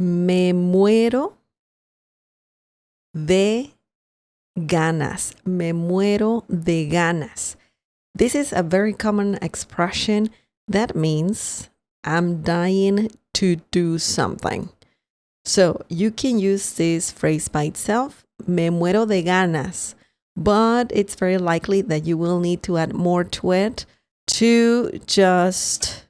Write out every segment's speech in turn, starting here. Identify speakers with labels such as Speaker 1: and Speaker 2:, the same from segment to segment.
Speaker 1: Me muero de ganas. Me muero de ganas. This is a very common expression that means I'm dying to do something. So you can use this phrase by itself, me muero de ganas, but it's very likely that you will need to add more to it to just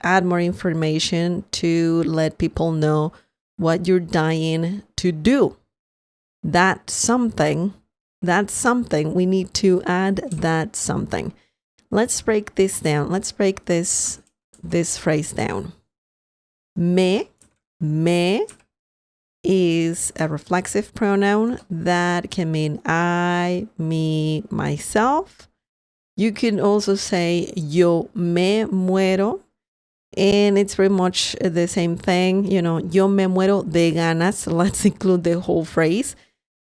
Speaker 1: add more information to let people know what you're dying to do. That's something. We need to add that something. Let's break this down. Let's break this phrase down. Me is a reflexive pronoun that can mean I, me, myself. You can also say yo me muero, and it's very much the same thing. You know, yo me muero de ganas. Let's include the whole phrase,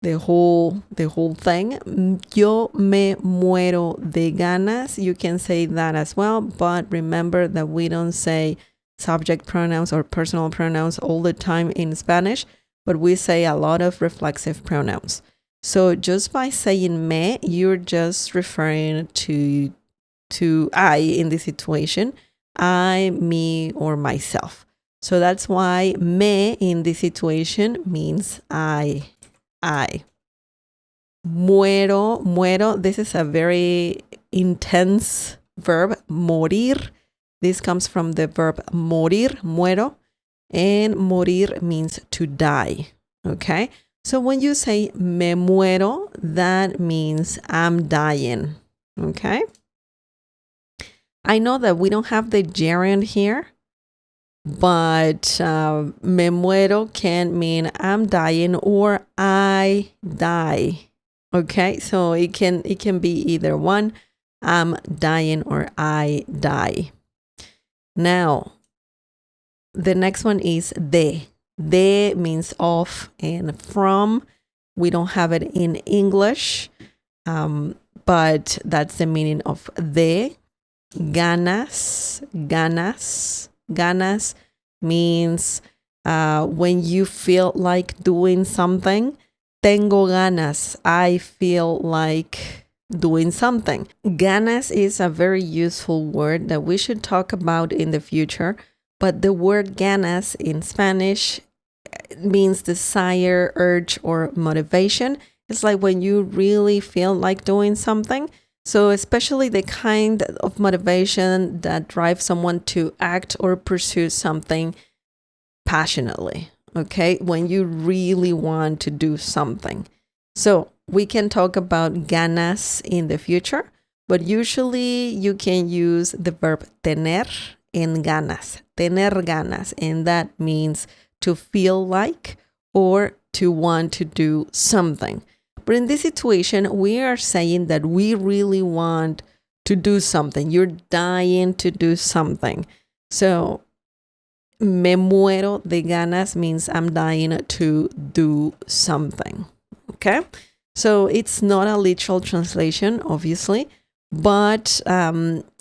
Speaker 1: the whole thing. Yo me muero de ganas. You can say that as well, but remember that we don't say subject pronouns or personal pronouns all the time in Spanish, but we say a lot of reflexive pronouns. So just by saying me, you're just referring to I in this situation, I, me, or myself. So that's why me in this situation means I. Muero, this is a very intense verb, morir. This comes from the verb morir, muero, and morir means to die, okay? So when you say me muero, that means I'm dying, okay? I know that we don't have the gerund here, but me muero can mean I'm dying or I die, okay? So it can be either one, I'm dying or I die. Now, the next one is de. De means of and from. We don't have it in English, but that's the meaning of de. Ganas means when you feel like doing something. Tengo ganas. I feel like doing something. Ganas is a very useful word that we should talk about in the future. But the word ganas in Spanish means desire, urge, or motivation. It's like when you really feel like doing something. So especially the kind of motivation that drives someone to act or pursue something passionately, okay? When you really want to do something. So we can talk about ganas in the future, but usually you can use the verb tener en ganas, and that means to feel like or to want to do something. But in this situation, we are saying that we really want to do something. You're dying to do something. So, me muero de ganas means I'm dying to do something. Okay? So, it's not a literal translation, obviously, but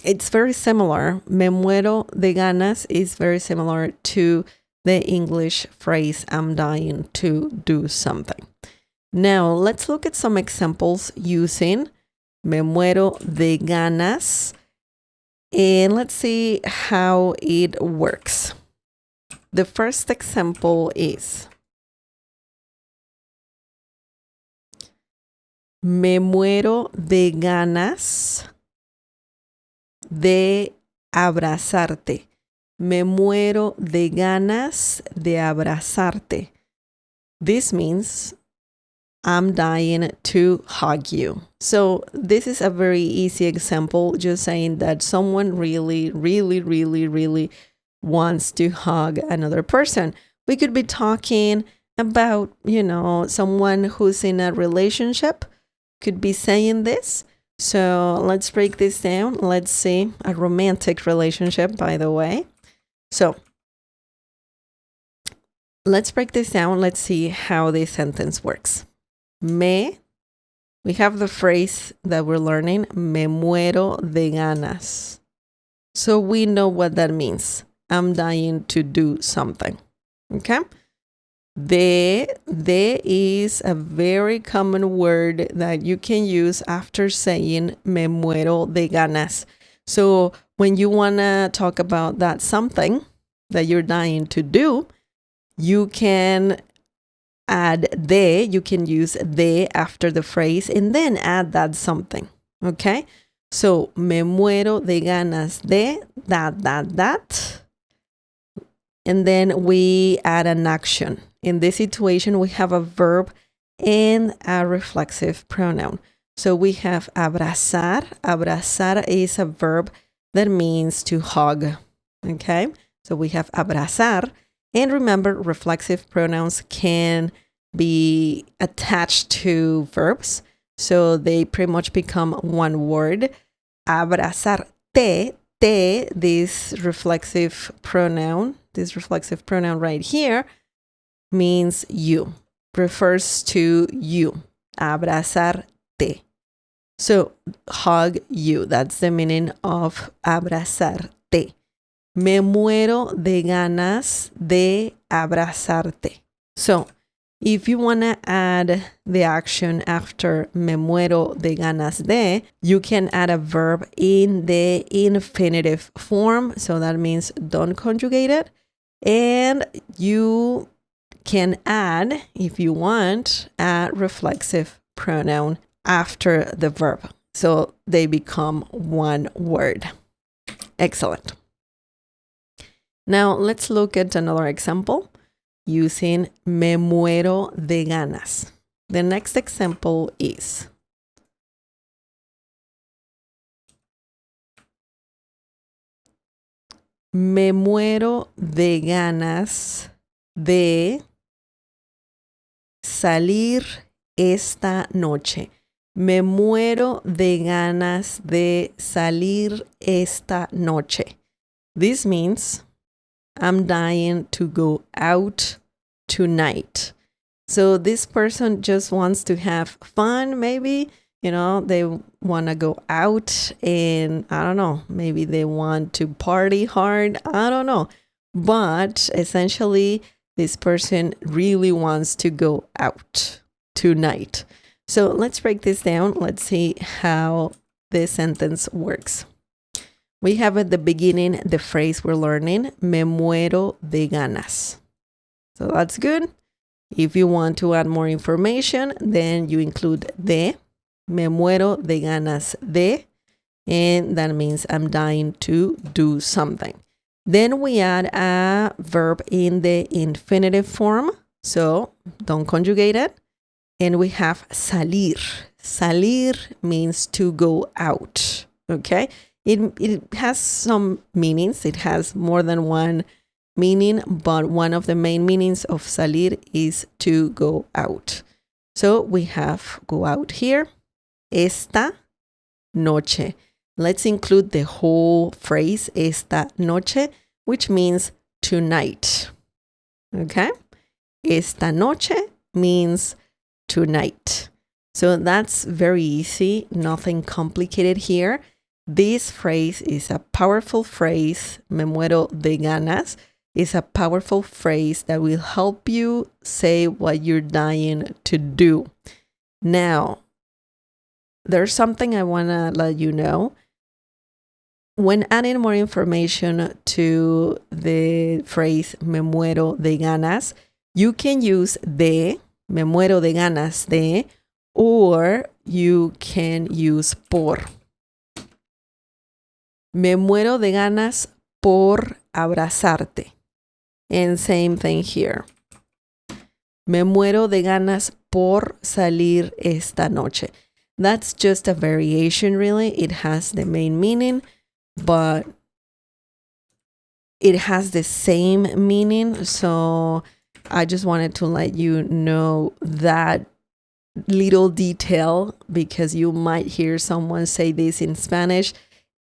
Speaker 1: it's very similar. Me muero de ganas is very similar to the English phrase I'm dying to do something. Now, let's look at some examples using me muero de ganas, and let's see how it works. The first example is me muero de ganas de abrazarte. Me muero de ganas de abrazarte. This means I'm dying to hug you. So this is a very easy example, just saying that someone really wants to hug another person. We could be talking about, someone who's in a relationship could be saying this. So let's break this down. Let's see, a romantic relationship, by the way. So let's break this down. Let's see how this sentence works. We have the phrase that we're learning, me muero de ganas. So we know what that means. I'm dying to do something. Okay? De is a very common word that you can use after saying me muero de ganas. So when you want to talk about that something that you're dying to do, you can add de, you can use de after the phrase and then add that something, okay? So, me muero de ganas de that. And then we add an action. In this situation, we have a verb and a reflexive pronoun. So we have abrazar. Abrazar is a verb that means to hug, okay? So we have abrazar. And remember, reflexive pronouns can be attached to verbs. So they pretty much become one word. Abrazarte, this reflexive pronoun right here means you, refers to you. Abrazarte. So hug you. That's the meaning of abrazarte. Me muero de ganas de abrazarte. So if you want to add the action after me muero de ganas de, you can add a verb in the infinitive form. So that means don't conjugate it. And you can add, if you want, a reflexive pronoun after the verb. So they become one word. Excellent. Now let's look at another example using me muero de ganas. The next example is me muero de ganas de salir esta noche. Me muero de ganas de salir esta noche. This means I'm dying to go out tonight. So this person just wants to have fun, maybe. You know, they want to go out and I don't know, maybe they want to party hard. I don't know. But essentially, this person really wants to go out tonight. So let's break this down. Let's see how this sentence works. We have at the beginning the phrase we're learning, me muero de ganas. So that's good. If you want to add more information, then you include de, me muero de ganas de, and that means I'm dying to do something. Then we add a verb in the infinitive form, so don't conjugate it. And we have salir. Salir means to go out, okay? It has some meanings. It has more than one meaning, but one of the main meanings of salir is to go out. So we have go out here. Esta noche. Let's include the whole phrase, esta noche, which means tonight. Okay? Esta noche means tonight. So that's very easy, nothing complicated here. This phrase is a powerful phrase, me muero de ganas, is a powerful phrase that will help you say what you're dying to do. Now, there's something I want to let you know. When adding more information to the phrase me muero de ganas, you can use de, me muero de ganas de, or you can use por. Me muero de ganas por abrazarte. And same thing here. Me muero de ganas por salir esta noche. That's just a variation, really. It has the main meaning, but it has the same meaning. So I just wanted to let you know that little detail, because you might hear someone say this in Spanish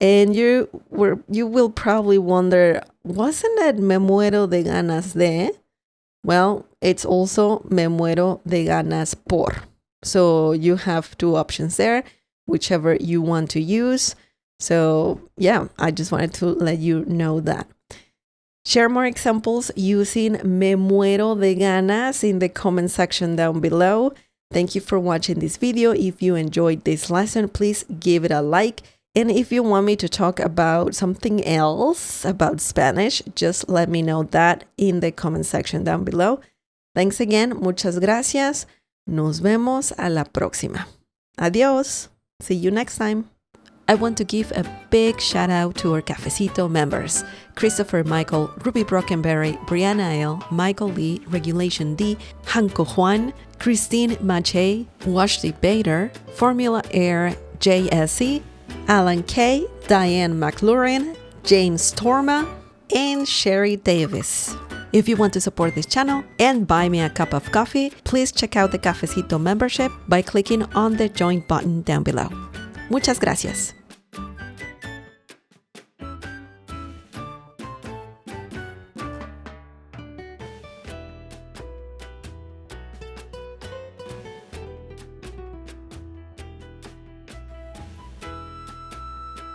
Speaker 1: and you will probably wonder, wasn't it me muero de ganas de? Well, it's also me muero de ganas por. So you have two options there, whichever you want to use. So yeah, I just wanted to let you know that. Share more examples using me muero de ganas in the comment section down below. Thank you for watching this video. If you enjoyed this lesson, please give it a like. And if you want me to talk about something else about Spanish, just let me know that in the comment section down below. Thanks again. Muchas gracias. Nos vemos a la próxima. Adiós. See you next time. I want to give a big shout out to our Cafecito members: Christopher Michael, Ruby Brockenberry, Brianna L., Michael Lee, Regulation D, Hanko Juan, Christine Mache, Washti Bader, Formula Air JSE, Alan K., Diane McLaurin, James Torma, and Sherry Davis. If you want to support this channel and buy me a cup of coffee, please check out the Cafecito membership by clicking on the join button down below. Muchas gracias.